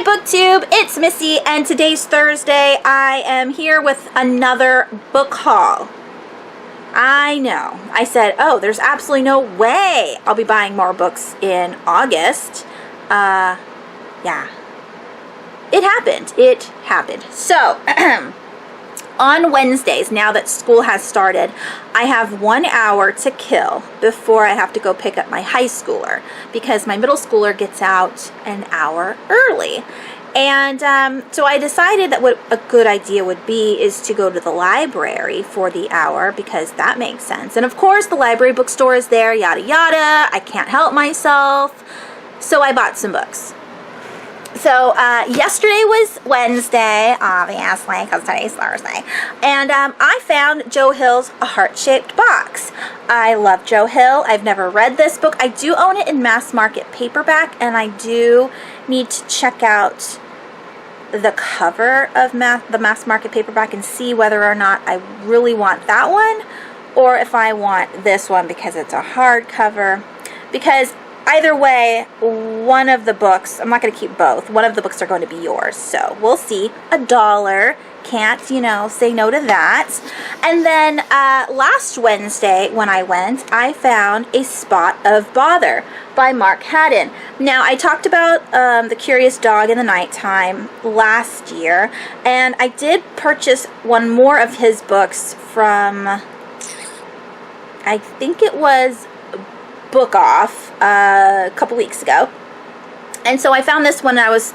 Hi BookTube, it's Missy, and today's Thursday. I am here with another book haul. I know, I said, oh, there's absolutely no way I'll be buying more books in August. Yeah, it happened. So, on Wednesdays, now that school has started, I have 1 hour to kill before I have to go pick up my high schooler because my middle schooler gets out an hour early. And so I decided that what a good idea would be is to go to the library for the hour because that makes sense. And of course, the library bookstore is there, yada yada. I can't help myself. So I bought some books. So, yesterday was Wednesday, obviously, because today's Thursday, and I found Joe Hill's A Heart-Shaped Box. I love Joe Hill. I've never read this book. I do own it in mass market paperback, and I do need to check out the cover of the mass market paperback and see whether or not I really want that one, or if I want this one because it's a hardcover, because either way, one of the books, I'm not going to keep both, one of the books are going to be yours, so we'll see. $1, can't, say no to that. And then last Wednesday when I went, I found A Spot of Bother by Mark Haddon. Now, I talked about The Curious Dog in the Nighttime last year, and I did purchase one more of his books from, I think it was Bookhaul a couple weeks ago, and so I found this one and I was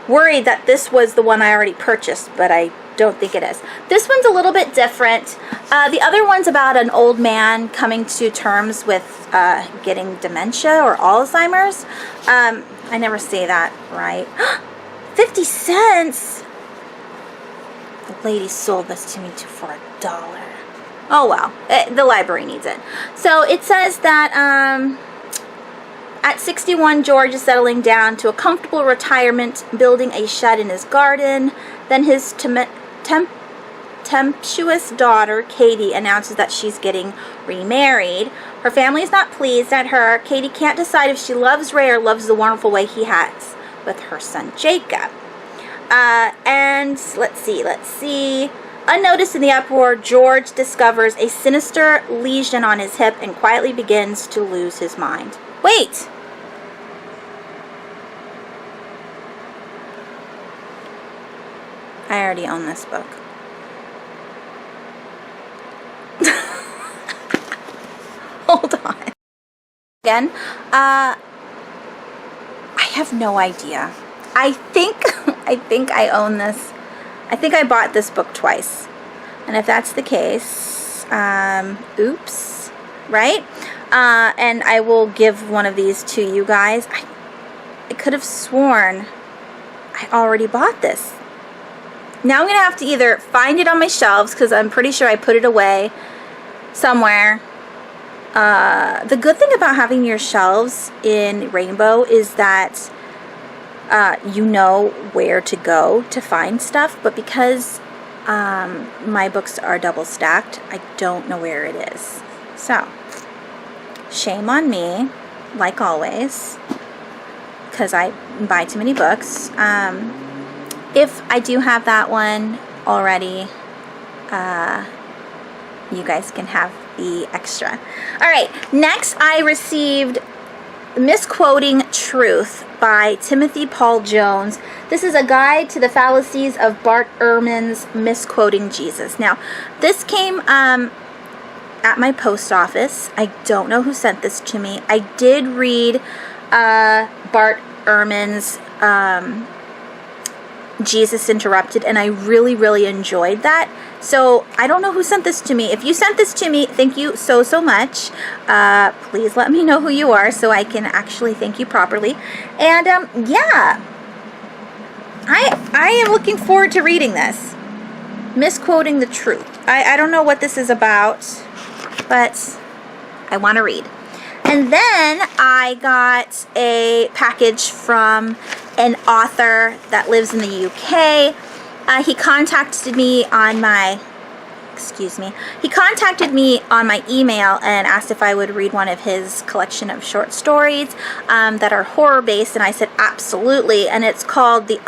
worried that this was the one I already purchased, but I don't think it is. This one's a little bit different. The other one's about an old man coming to terms with getting dementia or Alzheimer's. I never say that right. 50 cents! The lady sold this to me for $1. Oh well, the library needs it. So it says that at 61, George is settling down to a comfortable retirement, building a shed in his garden. Then his tempestuous daughter, Katie, announces that she's getting remarried. Her family is not pleased at her. Katie can't decide if she loves Ray or loves the wonderful way he has with her son, Jacob. And let's see. Unnoticed in the uproar, George discovers a sinister lesion on his hip and quietly begins to lose his mind. Wait! I already own this book. Hold on. Again, I have no idea. I think I own this. I think I bought this book twice, and if that's the case, oops, right? And I will give one of these to you guys. I could have sworn I already bought this. Now I'm going to have to either find it on my shelves, because I'm pretty sure I put it away somewhere. The good thing about having your shelves in Rainbow is that you know where to go to find stuff, but because my books are double stacked, I don't know where it is. So, shame on me, like always, because I buy too many books. If I do have that one already, you guys can have the extra. Alright, next I received Misquoting Truth by Timothy Paul Jones. This is a guide to the fallacies of Bart Ehrman's Misquoting Jesus. Now, this came at my post office. I don't know who sent this to me. I did read Bart Ehrman's Jesus Interrupted, and I really, really enjoyed that. So, I don't know who sent this to me. If you sent this to me, thank you so, so much. Please let me know who you are so I can actually thank you properly. And, yeah. I am looking forward to reading this. Misquoting the Truth. I don't know what this is about, but I want to read. And then I got a package from an author that lives in the UK. He contacted me on my excuse me. He contacted me on my email and asked if I would read one of his collection of short stories that are horror-based, and I said absolutely, and it's called The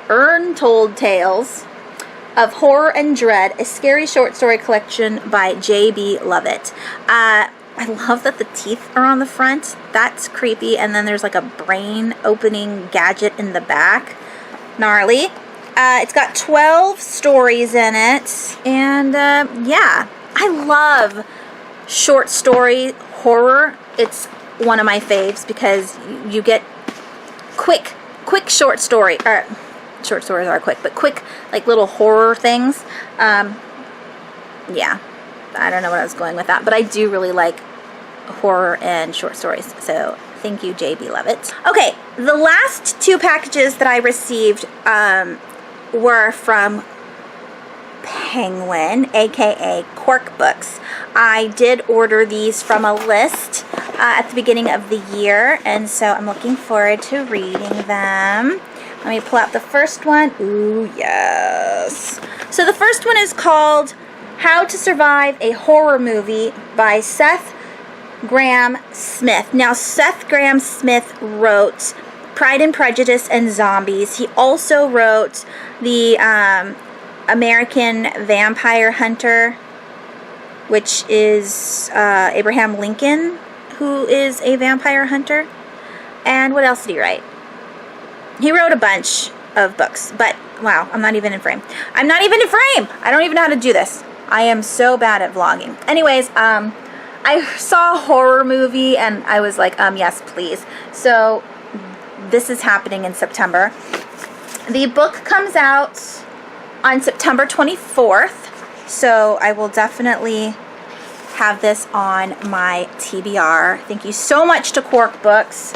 Urntold Tales of Horror and Dread, a scary short story collection by J.B. Lovett. I love that the teeth are on the front. That's creepy. And then there's like a brain opening gadget in the back. Gnarly. It's got 12 stories in it. And yeah, I love short story horror. It's one of my faves because you get quick short story. Short stories are quick, but quick like little horror things. Yeah. I don't know what I was going with that, but I do really like horror and short stories. So thank you, J.B. Lovett. Okay, the last 2 packages that I received were from Penguin, aka Quirk Books. I did order these from a list at the beginning of the year, and so I'm looking forward to reading them. Let me pull out the first one. Ooh, yes. So the first one is called How to Survive a Horror Movie by Seth Grahame-Smith. Now, Seth Grahame-Smith wrote Pride and Prejudice and Zombies. He also wrote the American Vampire Hunter, which is Abraham Lincoln, who is a vampire hunter. And what else did he write? He wrote a bunch of books, but wow, I'm not even in frame. I'm not even in frame! I don't even know how to do this. I am so bad at vlogging. Anyways, I saw a horror movie and I was like, yes, please. So this is happening in September. The book comes out on September 24th. So I will definitely have this on my TBR. Thank you so much to Quirk Books.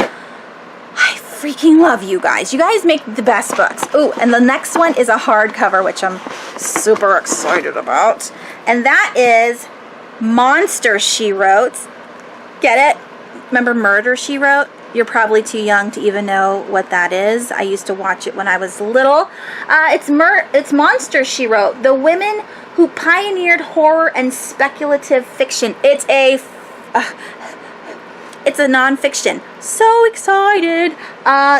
I freaking love you guys. You guys make the best books. Ooh, and the next one is a hardcover, which I'm super excited about. And that is Monster, She Wrote. Get it? Remember Murder, She Wrote? You're probably too young to even know what that is. I used to watch it when I was little. It's Monster, She Wrote. The women who pioneered horror and speculative fiction. It's a nonfiction. So excited.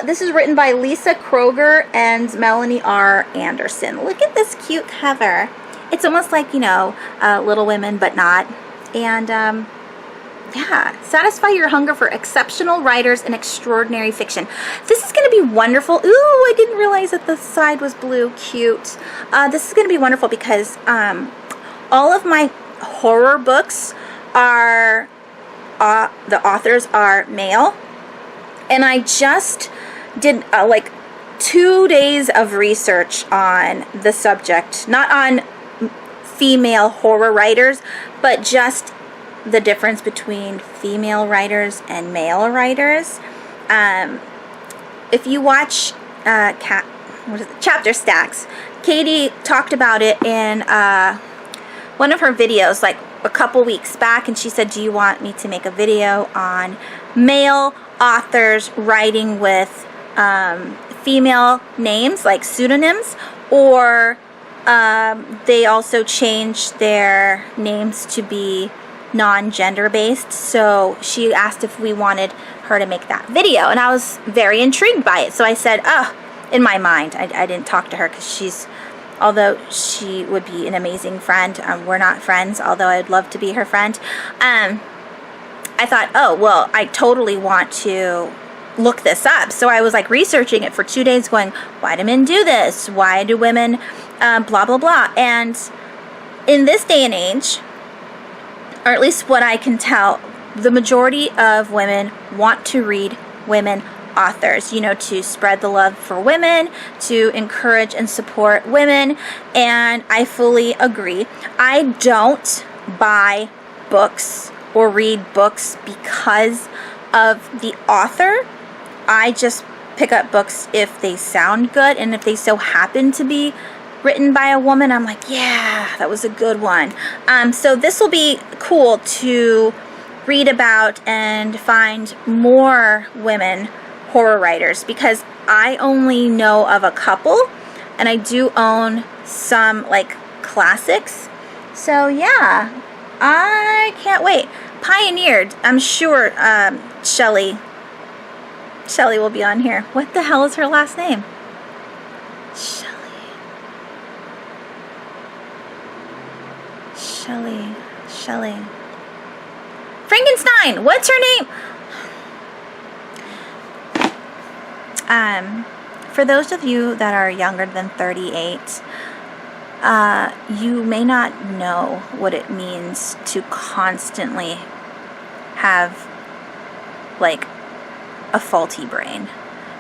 This is written by Lisa Kroger and Melanie R. Anderson. Look at this cute cover. It's almost like, you know, Little Women, but not. And, yeah, satisfy your hunger for exceptional writers and extraordinary fiction. This is going to be wonderful. Ooh, I didn't realize that the side was blue. Cute. This is going to be wonderful because all of my horror books are, the authors are male. And I just did, like, 2 days of research on the subject. Not on female horror writers, but just the difference between female writers and male writers. If you watch Chapter Stacks, Katie talked about it in one of her videos like a couple weeks back, and she said, do you want me to make a video on male authors writing with female names, like pseudonyms, or they also changed their names to be non-gender based. So she asked if we wanted her to make that video, and I was very intrigued by it. So I said, in my mind, I didn't talk to her because although she would be an amazing friend, we're not friends, although I'd love to be her friend. I thought, oh, well, I totally want to look this up. So I was like researching it for 2 days going, why do men do this? Why do women blah, blah, blah. And in this day and age, or at least what I can tell, the majority of women want to read women authors, you know, to spread the love for women, to encourage and support women, and I fully agree. I don't buy books or read books because of the author. I just pick up books if they sound good, and if they so happen to be written by a woman, I'm like, yeah, that was a good one. So this will be cool to read about and find more women horror writers, because I only know of a couple, and I do own some like classics. So yeah, I can't wait. Pioneered, I'm sure Shelley will be on here. What the hell is her last name? Shelley. Frankenstein! What's her name? For those of you that are younger than 38, you may not know what it means to constantly have, like, a faulty brain.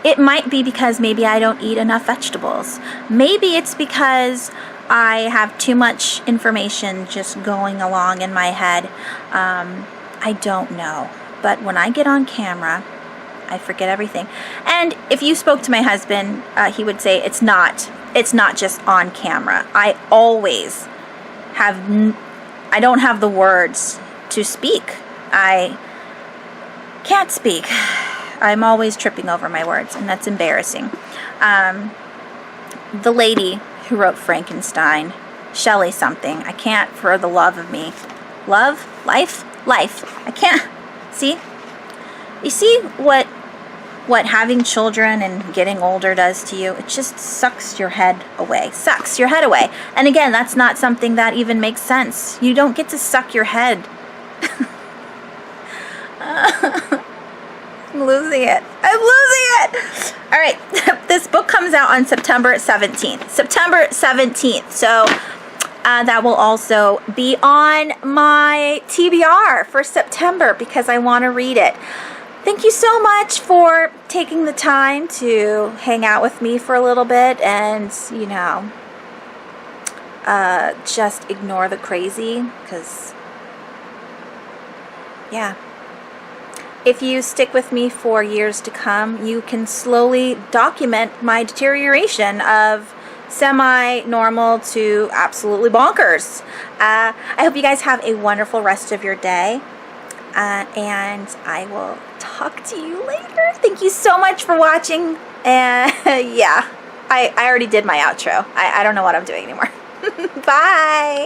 It might be because maybe I don't eat enough vegetables. Maybe it's because I have too much information just going along in my head. I don't know. But when I get on camera, I forget everything. And if you spoke to my husband, he would say it's not just on camera. I always I don't have the words to speak. I can't speak. I'm always tripping over my words, and that's embarrassing. The lady who wrote Frankenstein, Shelley something, I can't for the love of me. Life. I can't. See? You see what having children and getting older does to you? It just sucks your head away. And again, that's not something that even makes sense. You don't get to suck your head. I'm losing it. All right. This book comes out on September 17th. So that will also be on my TBR for September because I want to read it. Thank you so much for taking the time to hang out with me for a little bit and, just ignore the crazy because, yeah. If you stick with me for years to come, you can slowly document my deterioration of semi-normal to absolutely bonkers. I hope you guys have a wonderful rest of your day. And I will talk to you later. Thank you so much for watching. And yeah, I already did my outro. I don't know what I'm doing anymore. Bye.